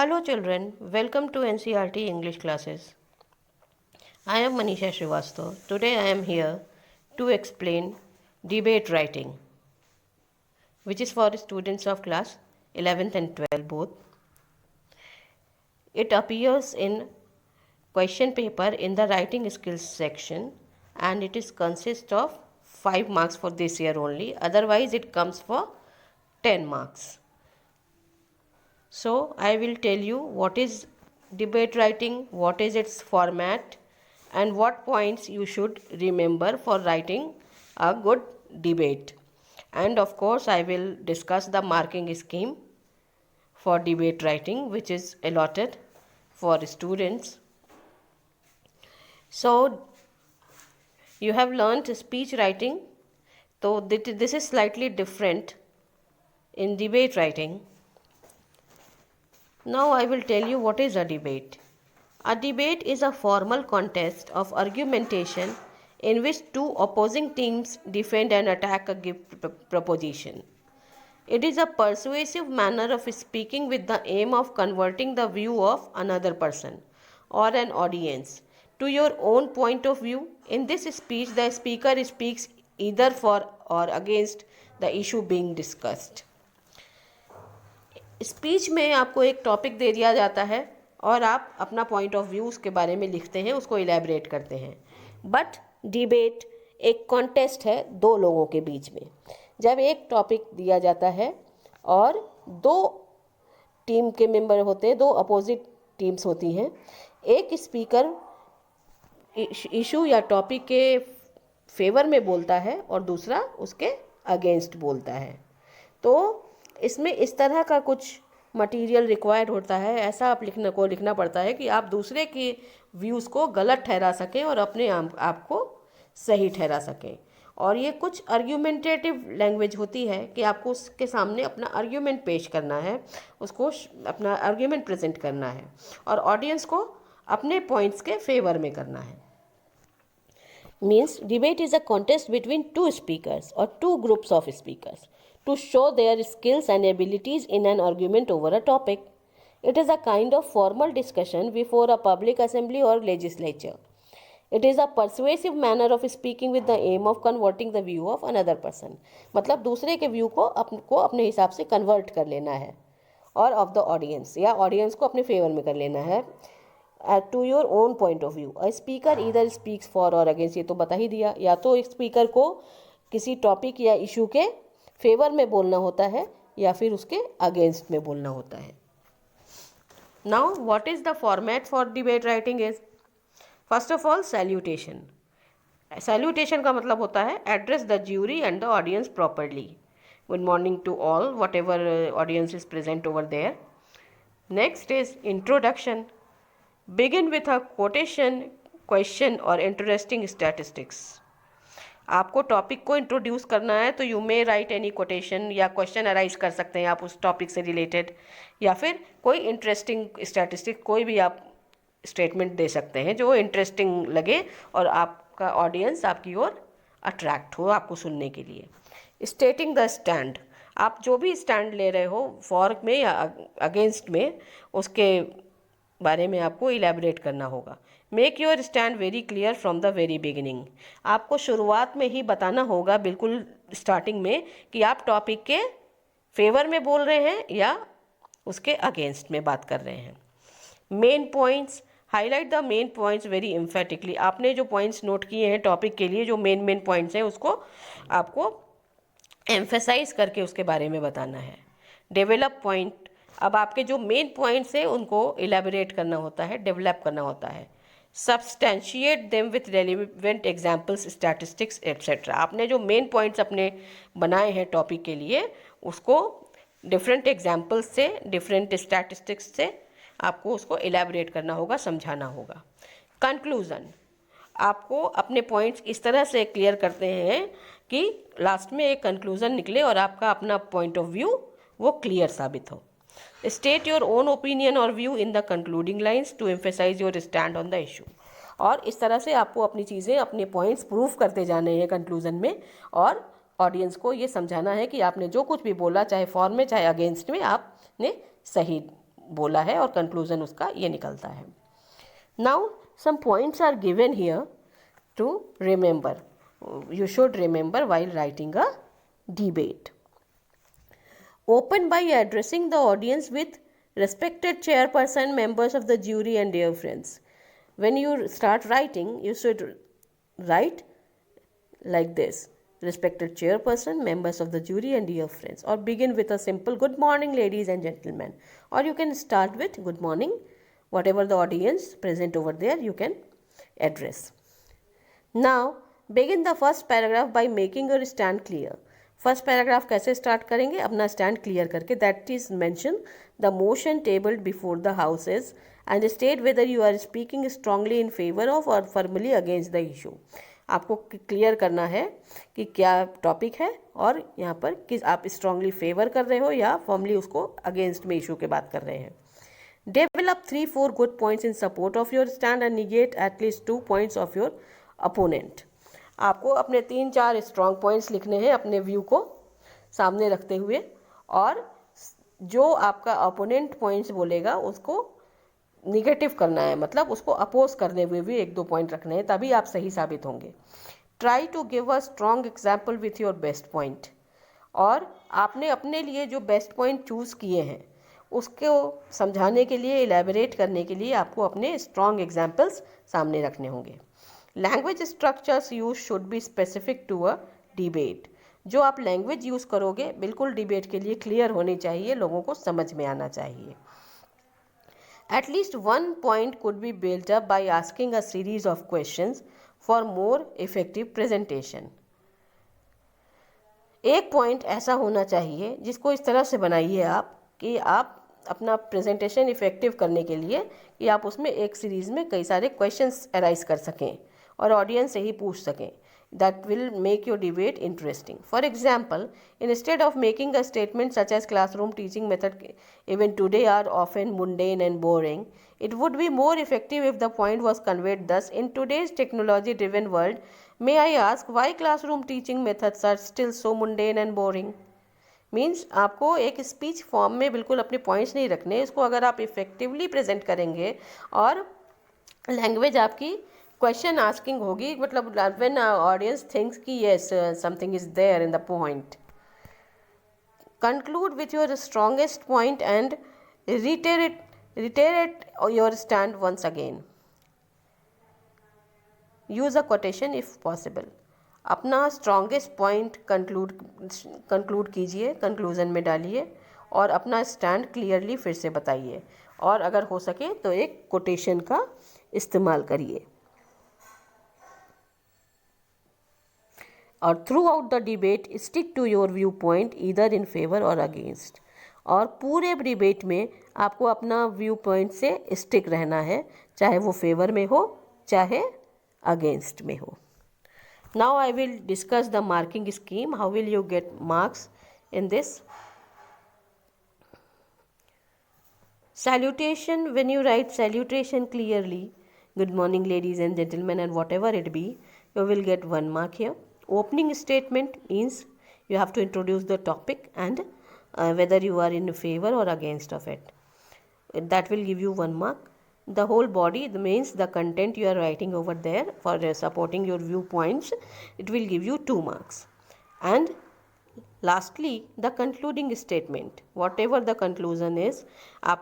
Hello children, welcome to NCERT English classes. I am Manisha Srivastava. Today I am here to explain debate writing, which is for students of class 11th and 12th both. It appears in question paper in the writing skills section and it is consists of 5 marks for this year only. Otherwise it comes for 10 marks. So I will tell you what is debate writing, what is its format, and what points you should remember for writing a good debate. And of course, I will discuss the marking scheme for debate writing, which is allotted for students. So you have learnt speech writing. So this is slightly different in debate writing. Now I will tell you what is a debate. A debate is a formal contest of argumentation in which two opposing teams defend and attack a given proposition. It is a persuasive manner of speaking with the aim of converting the view of another person or an audience to your own point of view. In this speech, the speaker speaks either for or against the issue being discussed. Speech में आपको एक topic दे दिया जाता है और आप अपना point of view उसके बारे में लिखते हैं, उसको इलेबरेट करते हैं. बट डिबेट एक कॉन्टेस्ट है दो लोगों के बीच में. जब एक टॉपिक दिया जाता है और दो टीम के मेंबर होते हैं, दो अपोजिट टीम्स होती हैं, एक स्पीकर इशू या टॉपिक के फेवर में बोलता है और दूसरा उसके अगेंस्ट बोलता है. तो इसमें इस तरह का कुछ मटेरियल रिक्वायर्ड होता है, ऐसा आप लिखना पड़ता है कि आप दूसरे के व्यूज़ को गलत ठहरा सकें और अपने आप को सही ठहरा सकें. और ये कुछ आर्ग्यूमेंटेटिव लैंग्वेज होती है कि आपको उसके सामने अपना आर्ग्यूमेंट पेश करना है, उसको अपना आर्ग्यूमेंट प्रेजेंट करना है और ऑडियंस को अपने पॉइंट्स के फेवर में करना है. Means debate is a contest between two speakers और two groups of speakers to show their skills and abilities in an argument over a topic. It is a kind of formal discussion before a public assembly or legislature. It is a persuasive manner of speaking with the aim of converting the view of another person. मतलब दूसरे के view को अपने हिसाब से convert कर लेना है और ऑफ द ऑडियंस या ऑडियंस को अपने फेवर में कर लेना है. To your own point of view. A speaker either speaks for और अगेंस्ट, ये तो बता ही दिया. या तो एक स्पीकर को किसी टॉपिक या इशू के फेवर में बोलना होता है या फिर उसके अगेंस्ट में बोलना होता है. Now what is the format for debate writing is, first of all salutation. Salutation का मतलब होता है address the jury and the audience properly. Good morning to all whatever audience is present over there. Next is introduction. Begin with a quotation, question or interesting statistics. आपको topic को introduce करना है तो you may write any quotation या question arise कर सकते हैं आप उस टॉपिक से रिलेटेड, या फिर कोई इंटरेस्टिंग स्टैटिस्टिक, कोई भी आप स्टेटमेंट दे सकते हैं जो इंटरेस्टिंग लगे और आपका ऑडियंस आपकी ओर अट्रैक्ट हो आपको सुनने के लिए. Stating the stand. आप जो भी स्टैंड ले रहे हो फॉर में या अगेंस्ट में, उसके बारे में आपको इलेबरेट करना होगा. Make your stand very clear from the very beginning. आपको शुरुआत में ही बताना होगा, बिल्कुल स्टार्टिंग में, कि आप टॉपिक के फेवर में बोल रहे हैं या उसके अगेंस्ट में बात कर रहे हैं. Main points. Highlight the main points very emphatically. आपने जो पॉइंट्स नोट किए हैं टॉपिक के लिए, जो मेन पॉइंट्स हैं, उसको आपको एम्फेसाइज करके उसके बारे में बताना है. Develop point. अब आपके जो मेन पॉइंट्स हैं उनको इलेबोरेट करना होता है, डेवलप करना होता है. Substantiate them with relevant examples, statistics etcetera. आपने जो मेन पॉइंट्स अपने बनाए हैं टॉपिक के लिए, उसको डिफरेंट एग्जाम्पल्स से, डिफरेंट स्टैटिस्टिक्स से आपको उसको इलेबोरेट करना होगा, समझाना होगा. कंक्लूज़न. आपको अपने पॉइंट्स इस तरह से क्लियर करते हैं कि लास्ट में एक कंक्लूज़न निकले और आपका अपना पॉइंट ऑफ व्यू वो क्लियर साबित हो. State your own opinion or view in the concluding lines to emphasize your stand on the issue. और इस तरह से आपको अपनी चीज़ें, अपने पॉइंट्स प्रूफ करते जाने हैं कंक्लूजन में और ऑडियंस को ये समझाना है कि आपने जो कुछ भी बोला, चाहे फॉर में चाहे अगेंस्ट में, आपने सही बोला है और कंक्लूजन उसका ये निकलता है. Now some points are given here to remember. You should remember while writing a debate. Open by addressing the audience with respected chairperson, members of the jury and dear friends. When you start writing, you should write like this: respected chairperson, members of the jury and dear friends, or begin with a simple good morning ladies and gentlemen, or you can start with good morning, whatever the audience present over there you can address. Now begin the first paragraph by making your stand clear. First paragraph कैसे start करेंगे? अपना stand clear करके. That is mention the motion tabled before the houses and state whether you are speaking strongly in favour of or formally against the issue. आपको clear करना है कि क्या topic है और यहाँ पर किस आप स्ट्रांगली फेवर कर रहे हो या फॉर्मली उसको अगेंस्ट में इशू के बात कर रहे हैं. Develop 3-4 good points in support of your stand and negate at least 2 points of your opponent. आपको अपने 3-4 स्ट्रॉन्ग पॉइंट्स लिखने हैं अपने व्यू को सामने रखते हुए, और जो आपका अपोनेंट पॉइंट्स बोलेगा उसको निगेटिव करना है, मतलब उसको अपोज करने हुए भी 1-2 पॉइंट रखने हैं, तभी आप सही साबित होंगे. Try to give a strong example with your best point. और आपने अपने लिए जो बेस्ट पॉइंट चूज़ किए हैं उसको समझाने के लिए, इलेबोरेट करने के लिए आपको अपने स्ट्रॉन्ग एग्जाम्पल्स सामने रखने होंगे. Language structures use should be specific to a debate. जो आप लैंग्वेज यूज़ करोगे बिल्कुल डिबेट के लिए क्लियर होनी चाहिए, लोगों को समझ में आना चाहिए. At least one point could be built up by asking a series of questions for more effective presentation. एक पॉइंट ऐसा होना चाहिए जिसको इस तरह से बनाइए आप कि आप अपना प्रेजेंटेशन इफेक्टिव करने के लिए कि आप उसमें एक सीरीज में कई सारे क्वेश्चंस अराइज कर सकें और ऑडियंस से ही पूछ सकें. That will make your debate interesting. For example, instead of making a statement such as classroom teaching method even today are often mundane and boring, it would be more effective if the point was conveyed thus: in today's technology driven world, may I ask why classroom teaching methods are still so mundane and boring? Means आपको एक speech form में बिल्कुल अपने points नहीं रखने, इसको अगर आप इफेक्टिवली प्रेजेंट करेंगे और लैंग्वेज आपकी क्वेश्चन आस्किंग होगी, मतलब व्हेन ऑडियंस थिंक्स कि yes something is there in the point. Conclude with your strongest point and reiterate your stand once again. Use a quotation if possible. अपना strongest point conclude कीजिए, conclusion में डालिए और अपना stand clearly फिर से बताइए, और अगर हो सके तो एक कोटेशन का इस्तेमाल करिए. और throughout the debate stick to your view point either in favour or against. और पूरे डिबेट में आपको अपना व्यू पॉइंट से स्टिक रहना है, चाहे वो फेवर में हो चाहे अगेंस्ट में हो. Now I will discuss the marking scheme. How will you get marks in this? Salutation. When you write salutation clearly, good morning ladies and gentlemen, and whatever it be, you will get 1 mark here. Opening statement means you have to introduce the topic and whether you are in favor or against of it. That will give you 1 mark. The whole body means the content you are writing over there for supporting your viewpoints, it will give you 2 marks. And lastly, the concluding statement, whatever the conclusion is,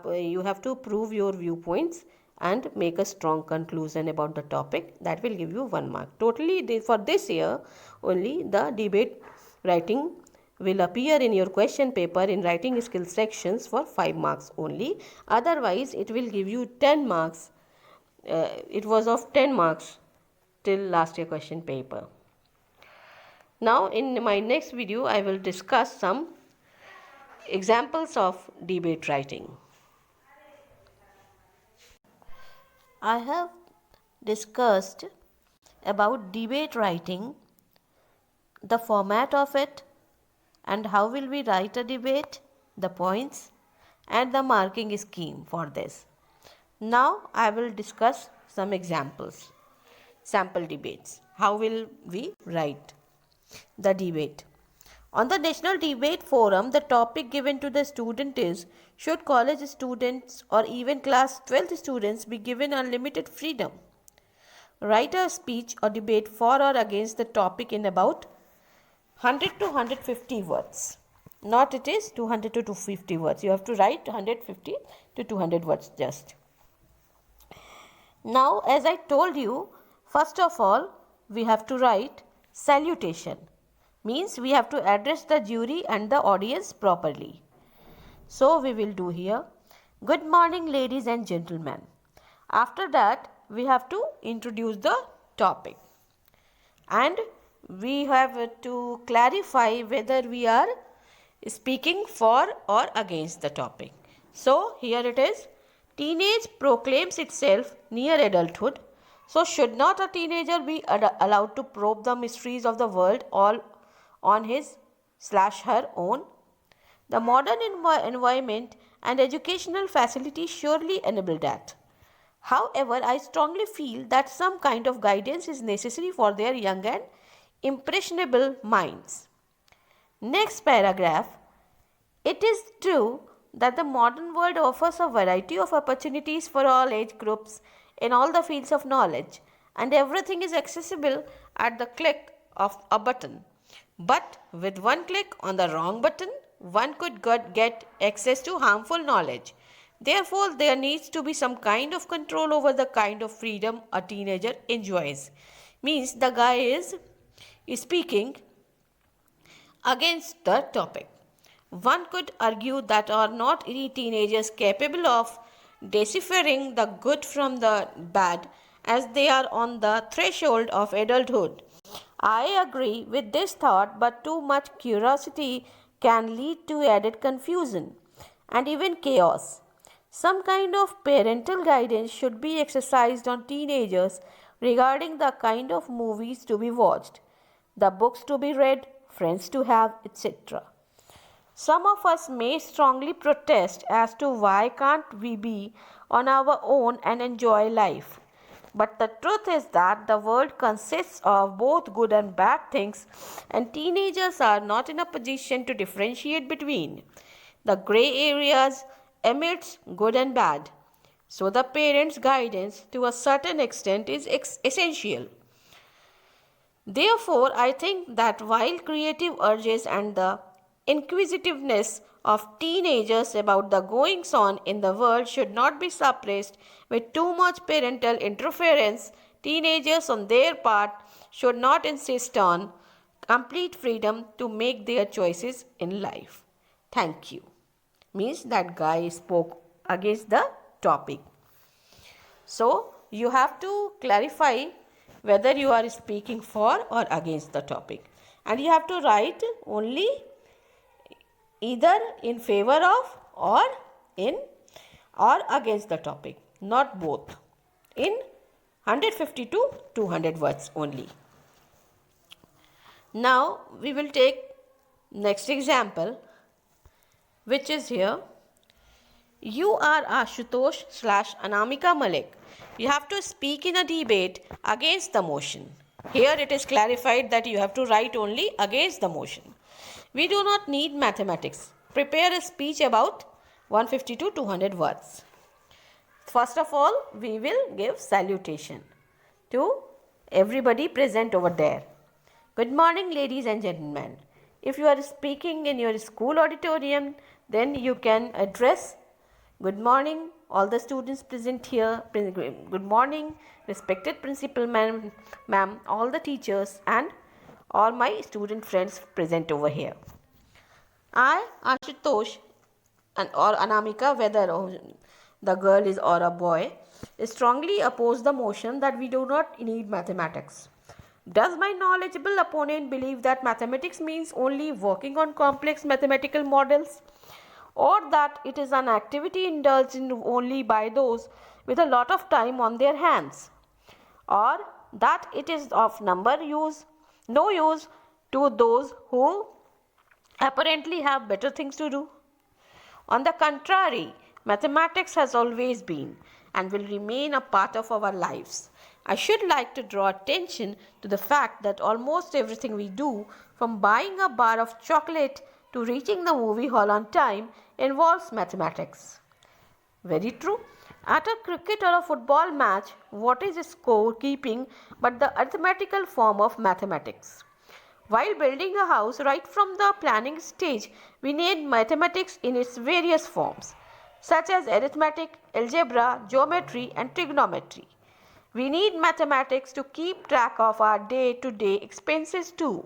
you have to prove your viewpoints and make a strong conclusion about the topic. That will give you 1 mark. Totally for this year only the debate writing will appear in your question paper in writing skill sections for 5 marks only. Otherwise it will give you 10 marks. It was of 10 marks till last year question paper. Now in my next video I will discuss some examples of debate writing. I have discussed about debate writing, the format of it, and how will we write a debate, the points, and the marking scheme for this. Now I will discuss some examples, sample debates. How will we write the debate? On the National Debate Forum, the topic given to the student is, should college students or even class 12th students be given unlimited freedom? Write a speech or debate for or against the topic in about 100 to 150 words. Not it is 200 to 250 words. You have to write 150 to 200 words just. Now, as I told you, first of all, we have to write salutation. Means we have to address the jury and the audience properly. So, we will do here, good morning ladies and gentlemen. After that, we have to introduce the topic. And we have to clarify whether we are speaking for or against the topic. So, here it is. Teenage proclaims itself near adulthood. So, should not a teenager be allowed to probe the mysteries of the world all on his/her own? The modern environment and educational facilities surely enable that. However, I strongly feel that some kind of guidance is necessary for their young and impressionable minds. Next paragraph. It is true that the modern world offers a variety of opportunities for all age groups in all the fields of knowledge, and everything is accessible at the click of a button. But with one click on the wrong button, one could get access to harmful knowledge. Therefore, there needs to be some kind of control over the kind of freedom a teenager enjoys. Means the guy is speaking against the topic. One could argue that are not any teenagers capable of deciphering the good from the bad as they are on the threshold of adulthood. I agree with this thought, but too much curiosity can lead to added confusion and even chaos. Some kind of parental guidance should be exercised on teenagers regarding the kind of movies to be watched, the books to be read, friends to have, etc. Some of us may strongly protest as to why can't we be on our own and enjoy life. But the truth is that the world consists of both good and bad things, and teenagers are not in a position to differentiate between the gray areas amidst good and bad. So the parents' guidance to a certain extent is essential. Therefore, I think that while creative urges and the inquisitiveness of teenagers about the goings on in the world should not be suppressed with too much parental interference, teenagers on their part should not insist on complete freedom to make their choices in life. Thank you. Means that guy spoke against the topic. So, you have to clarify whether you are speaking for or against the topic. And you have to write only either in favor of or against the topic, not both, in 150 to 200 words only. Now we will take next example, which is here. You are Ashutosh / Anamika Malik. You have to speak in a debate against the motion. Here it is clarified that you have to write only against the motion. We do not need mathematics. Prepare a speech about 150 to 200 words. First of all, we will give salutation to everybody present over there. Good morning, ladies and gentlemen. If you are speaking in your school auditorium, then you can address, good morning, all the students present here. Good morning, respected principal ma'am, all the teachers and all my student friends present over here. I, Ashutosh, or Anamika, whether the girl is or a boy, strongly oppose the motion that we do not need mathematics. Does my knowledgeable opponent believe that mathematics means only working on complex mathematical models, or that it is an activity indulged in only by those with a lot of time on their hands, or that it is of no use to those who apparently have better things to do? On the contrary, mathematics has always been and will remain a part of our lives, I should like to draw attention to the fact that almost everything we do, from buying a bar of chocolate to reaching the movie hall on time, involves mathematics. Very true. At a cricket or a football match, what is score keeping but the arithmetical form of mathematics? While building a house, right from the planning stage, we need mathematics in its various forms, such as arithmetic, algebra, geometry, and trigonometry. We need mathematics to keep track of our day to day expenses too.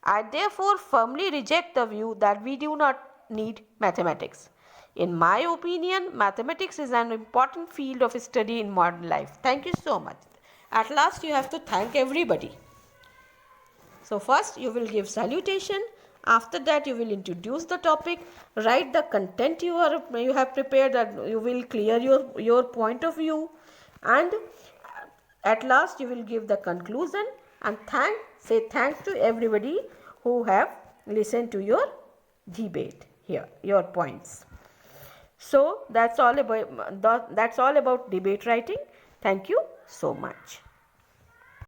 I therefore firmly reject the view that we do not need mathematics. In my opinion, mathematics is an important field of study in modern life. Thank you so much. At last, you have to thank everybody. So first you will give salutation. After that you will introduce the topic, write the content you have prepared, that you will clear your point of view, and at last you will give the conclusion and say thanks to everybody who have listened to your debate here, your points. So that's all about debate writing. Thank you so much.